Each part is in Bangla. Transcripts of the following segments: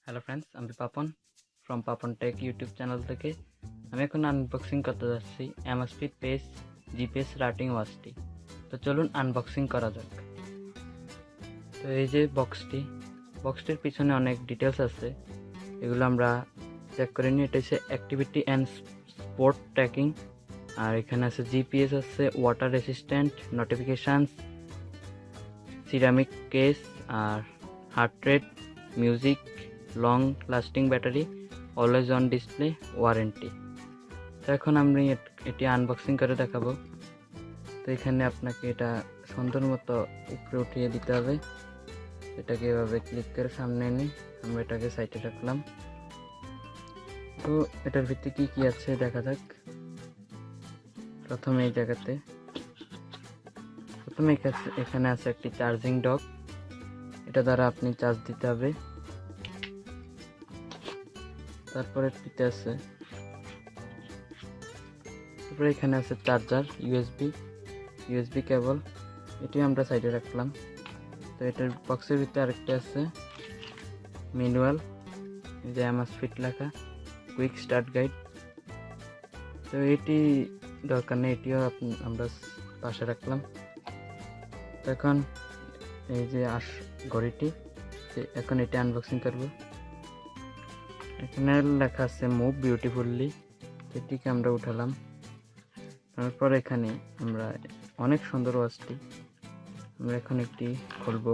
হ্যালো ফ্রেন্ডস, আমি Papon from Papon take YouTube channel থেকে। আমি এখন আনবক্সিং করতে যাচ্ছি অ্যামাজফিট পেস জিপিএস রাউটিং ওয়াচটি। তো চলুন আনবক্সিং করা যাক। তো এই যে বক্সটির পিছনে অনেক ডিটেলস আছে, এগুলো আমরা চেক করে নিই। এটা হচ্ছে অ্যাক্টিভিটি অ্যান্ড স্পোর্ট ট্র্যাকিং, আর এখানে আছে জিপিএস, আছে water resistant, notifications, ceramic case, আর heart rate, music, long lasting battery, always on display, warranty. তো এখন আমি এটি আনবক্সিং করে দেখাবো। তো এখানে আপনাকে এটা সুন্দর মতো উপরে উঠিয়ে দিতে হবে। এটাকে এভাবে ক্লিক করে সামনে এনে আমরা এটাকে সাইডে রাখলাম। তো এটার ভিতরে কি কি আছে দেখা যাক। প্রথমে এখানে আছে একটি চার্জিং ডক, এটা দ্বারা আপনি চার্জ দিতে হবে। তারপরে এখানে আছে চার্জার, ইউএসবি কেবল, এটি আমরা সাইডে রাখলাম। তো এটার বক্সের ভিতরে আরেকটা আছে ম্যানুয়াল, এই যে অ্যামাজফিট লেখা, কুইক স্টার্ট গাইড। তো এটি দরকার নেই, এটিও আমরা পাশে রাখলাম। তো এখন এই যে ঘড়িটি, এখন এটি আনবক্সিং করব। এখানে লেখা আছে মুভ বিউটিফুলি, এটিকে আমরা উঠালাম। তারপর এখানে আমরা অনেক সুন্দর ওয়াচটি আমরা এখন একটি খুলব।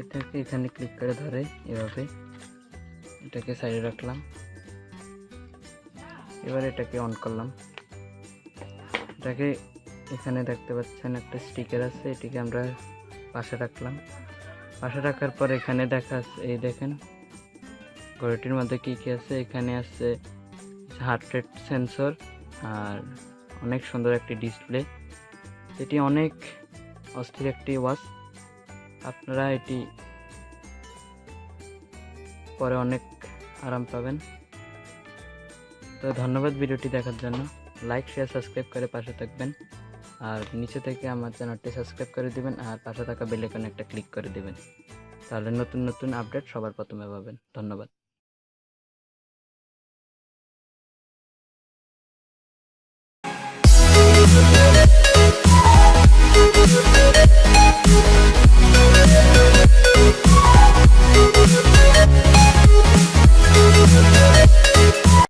এটাকে এখানে ক্লিক করে ধরে এভাবে এটাকে সাইডে রাখলাম। এবার এটাকে অন করলাম। এটাকে এখানে দেখতে পাচ্ছেন একটা স্টিকার আছে, এটিকে আমরা পাশে রাখলাম। পাশে রাখার পর এখানে এই দেখেন ঘড়িটির মধ্যে কি কি আছে। এখানে আছে হার্ট রেট সেন্সর, আর অনেক সুন্দর একটি ডিসপ্লে। এটি অনেক অস্থির একটি ওয়াচ, আপনারা এটি পরে অনেক আরাম পাবেন। তো ধন্যবাদ ভিডিওটি দেখার জন্য। লাইক, শেয়ার, সাবস্ক্রাইব করে পাশে থাকবেন, আর নিচে থেকে আমার চ্যানেলটি সাবস্ক্রাইব করে দিবেন, আর পাশে থাকা বেল আইকনে একটা ক্লিক করে দিবেন, তাহলে নতুন নতুন আপডেট সবার প্রথমে পাবেন। ধন্যবাদ।